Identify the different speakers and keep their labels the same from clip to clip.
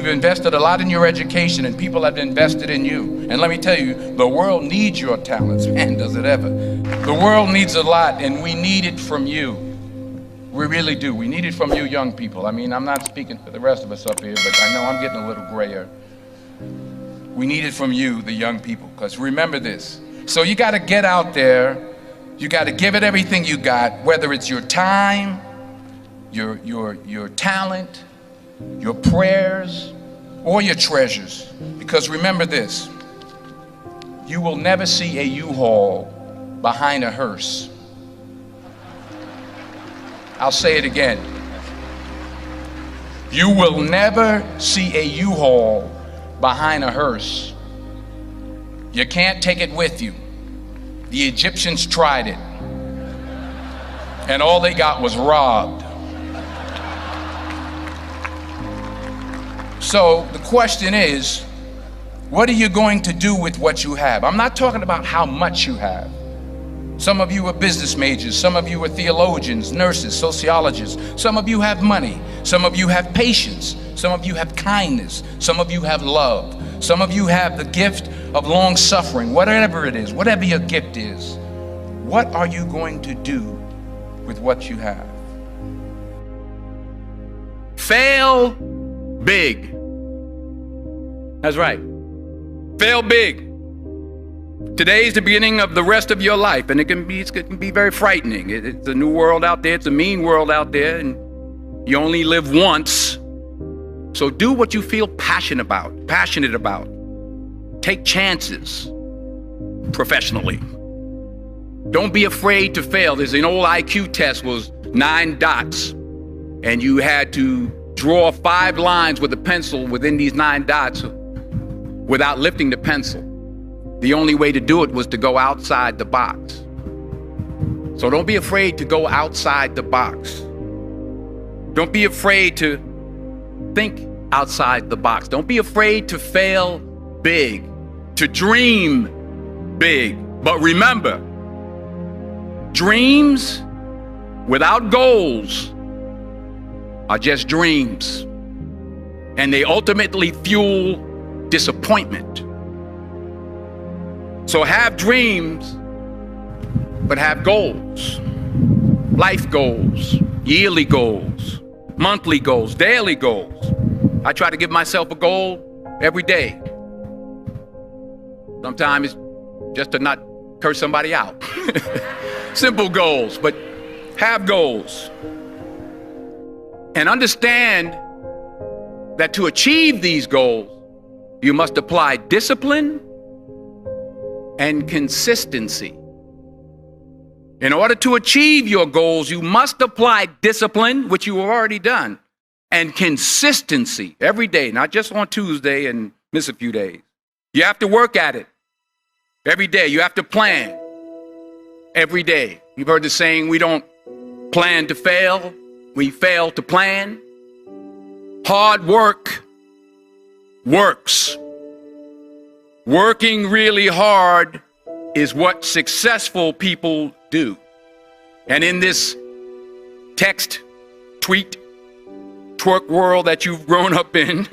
Speaker 1: you've invested a lot in your education, and people have invested in you. And let me tell you, the world needs your talents. Man, does it ever. The world needs a lot, and we need it from you. We really do. We need it from you young people. I mean, I'm not speaking for the rest of us up here, but I know I'm getting a little grayer. We need it from you, the young people, because remember this. So you got to get out there. You got to give it everything you got, whether it's your time, your talent, your prayers, or your treasures. Because remember this, you will never see a U-Haul behind a hearse. I'll say it again. You will never see a U-Haul behind a hearse. You can't take it with you. The Egyptians tried it, and all they got was robbed. So the question is, what are you going to do with what you have? I'm not talking about how much you have. Some of you are business majors, some of you are theologians, nurses, sociologists. Some of you have money, some of you have patience, some of you have kindness, some of you have love, some of you have the gift of long suffering. Whatever it is, whatever your gift is, what are you going to do with what you have? Fail big. That's right. Fail big. Today's the beginning of the rest of your life, and it can be very frightening. It's a new world out there. It's a mean world out there, and you only live once. So do what you feel passionate about. Take chances professionally. Don't be afraid to fail. There's an old IQ test, was 9 dots, and you had to draw 5 lines with a pencil within these 9 dots without lifting the pencil. The only way to do it was to go outside the box. So don't be afraid to go outside the box. Don't be afraid to think outside the box. Don't be afraid to fail big, to dream big. But remember, dreams without goals are just dreams, and they ultimately fuel disappointment. So have dreams, but have goals. Life goals, yearly goals, monthly goals, daily goals. I try to give myself a goal every day. Sometimes it's just to not curse somebody out. Simple goals, but have goals. And understand that to achieve these goals, you must apply discipline and consistency. In order to achieve your goals, you must apply discipline, which you have already done, and consistency every day, not just on Tuesday and miss a few days. You have to work at it every day. You have to plan every day. You've heard the saying, we don't plan to fail, we fail to plan. Hard work works. Working really hard is what successful people do. And in this text, tweet, twerk world that you've grown up in,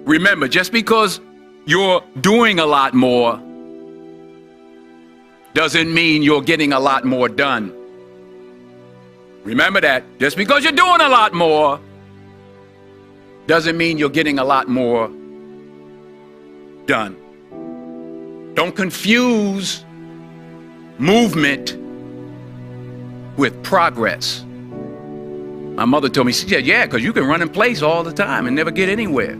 Speaker 1: remember, just because you're doing a lot more doesn't mean you're getting a lot more done. Remember that. Just because you're doing a lot more doesn't mean you're getting a lot more done. Don't confuse movement with progress. My mother told me, she said, yeah, because you can run in place all the time and never get anywhere.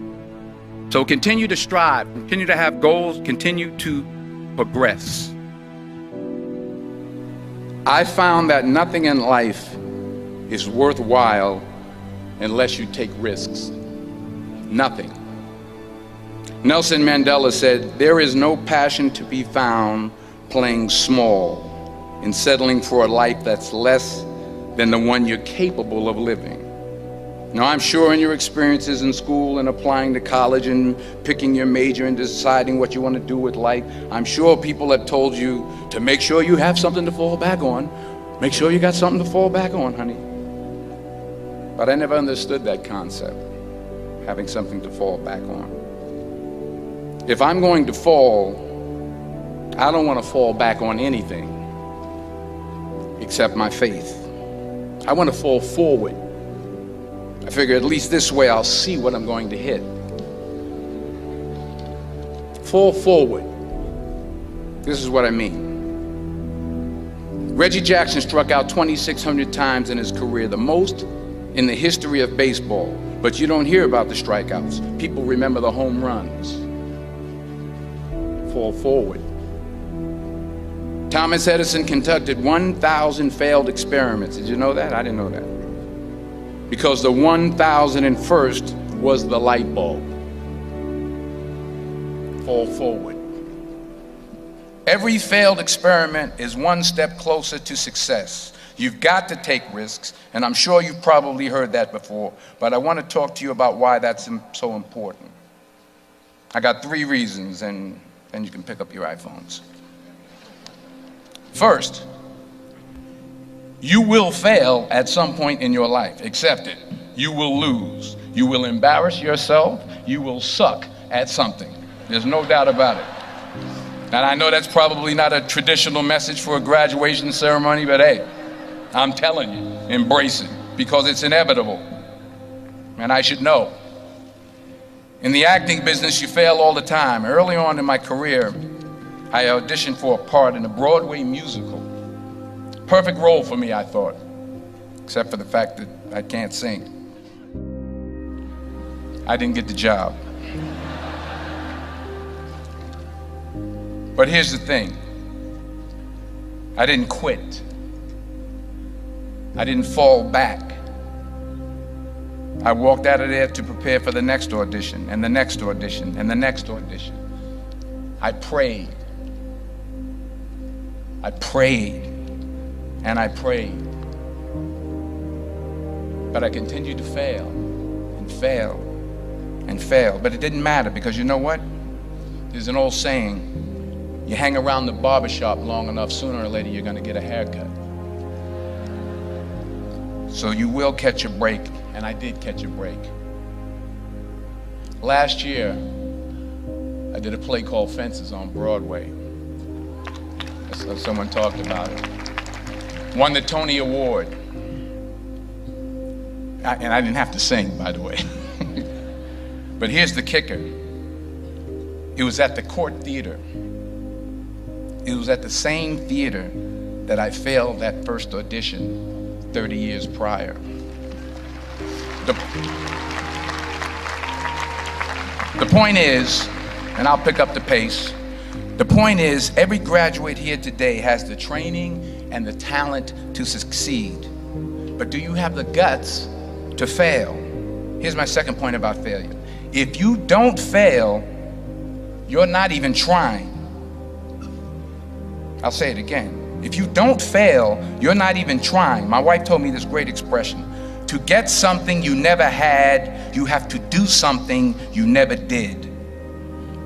Speaker 1: So continue to strive, continue to have goals, continue to progress. I found that nothing in life is worthwhile unless you take risks. Nothing. Nelson Mandela said, there is no passion to be found playing small and settling for a life that's less than the one you're capable of living. Now, I'm sure in your experiences in school and applying to college and picking your major and deciding what you want to do with life, I'm sure people have told you to make sure you have something to fall back on. Make sure you got something to fall back on, honey. But I never understood that concept. having something to fall back on. If I'm going to fall, I don't want to fall back on anything except my faith. I want to fall forward. I figure at least this way I'll see what I'm going to hit. Fall forward. This is what I mean. Reggie Jackson struck out 2,600 times in his career, the most in the history of baseball. But you don't hear about the strikeouts. People remember the home runs. Fall forward. Thomas Edison conducted 1,000 failed experiments. Did you know that? I didn't know that. Because the 1,001st was the light bulb. Fall forward. Every failed experiment is one step closer to success. You've got to take risks, and I'm sure you've probably heard that before, but I want to talk to you about why that's so important. I got 3 reasons, and then you can pick up your iPhones. First, you will fail at some point in your life. Accept it. You will lose. You will embarrass yourself. You will suck at something. There's no doubt about it. And I know that's probably not a traditional message for a graduation ceremony, but hey, I'm telling you, embrace it, because it's inevitable. And I should know. In the acting business, you fail all the time. Early on in my career, I auditioned for a part in a Broadway musical. Perfect role for me, I thought, except for the fact that I can't sing. I didn't get the job. But here's the thing. I didn't quit. I didn't fall back. I walked out of there to prepare for the next audition, and the next audition, and the next audition. I prayed. I prayed, and I prayed. But I continued to fail, and fail, and fail. But it didn't matter, because you know what? There's an old saying, you hang around the barbershop long enough, sooner or later you're going to get a haircut. So you will catch a break, and I did catch a break. Last year, I did a play called Fences on Broadway. Someone talked about it. Won the Tony Award. And I didn't have to sing, by the way. But here's the kicker. It was at the Court Theater. It was at the same theater that I failed that first audition 30 years prior. The point is, and I'll pick up the pace, the point is, every graduate here today has the training and the talent to succeed. But do you have the guts to fail? Here's my second point about failure. If you don't fail, you're not even trying. I'll say it again. If you don't fail, you're not even trying. My wife told me this great expression. To get something you never had, you have to do something you never did.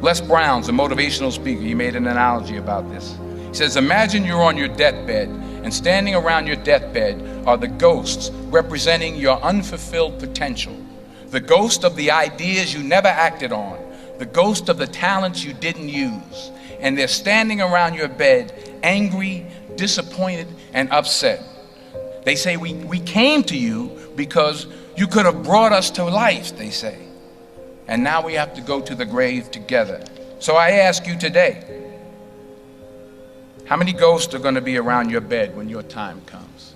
Speaker 1: Les Brown's a motivational speaker. He made an analogy about this. He says, imagine you're on your deathbed, and standing around your deathbed are the ghosts representing your unfulfilled potential. The ghost of the ideas you never acted on. The ghost of the talents you didn't use. And they're standing around your bed, angry, disappointed, and upset. They say, we came to you because you could have brought us to life, they say. And now we have to go to the grave together. So I ask you today, how many ghosts are going to be around your bed when your time comes?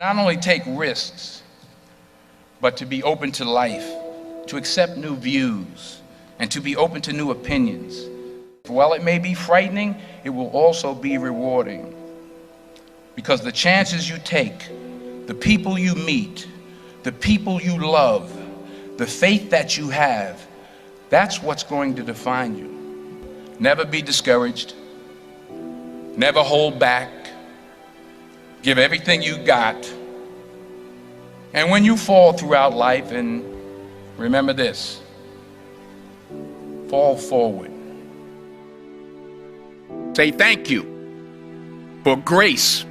Speaker 1: Not only take risks, but to be open to life, to accept new views, and to be open to new opinions. While it may be frightening, it will also be rewarding. Because the chances you take, the people you meet, the people you love, the faith that you have, that's what's going to define you. Never be discouraged. Never hold back. Give everything you got. And when you fall throughout life, and remember this, fall forward. Say thank you for grace.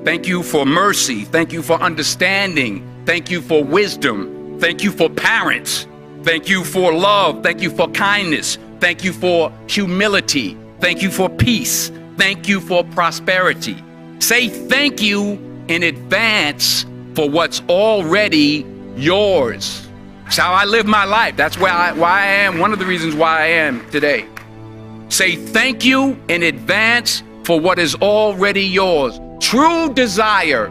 Speaker 1: Thank you for mercy. Thank you for understanding. Thank you for wisdom. Thank you for parents. Thank you for love. Thank you for kindness. Thank you for humility. Thank you for peace. Thank you for prosperity. Say thank you in advance for what's already yours. It's how I live my life. That's why I am, one of the reasons why I am today. Say thank you in advance for what is already yours. True desire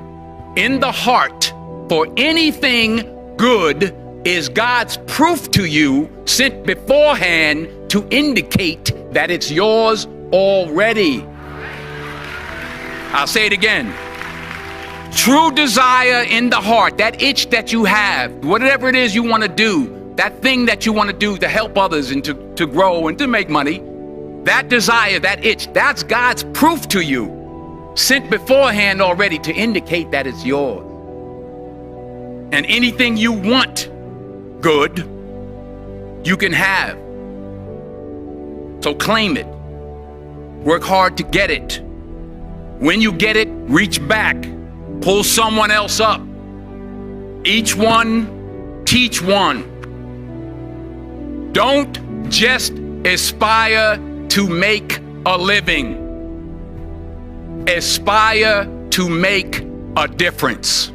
Speaker 1: in the heart for anything good is God's proof to you, sent beforehand to indicate that it's yours already. I'll say it again. True desire in the heart, that itch that you have, whatever it is you want to do, that thing that you want to do to help others and to grow and to make money, that desire, that itch, that's God's proof to you, sent beforehand already to indicate that it's yours. And anything you want good, you can have. So claim it. Work hard to get it. When you get it, reach back. Pull someone else up. Each one, teach one. Don't just aspire to make a living. Aspire to make a difference.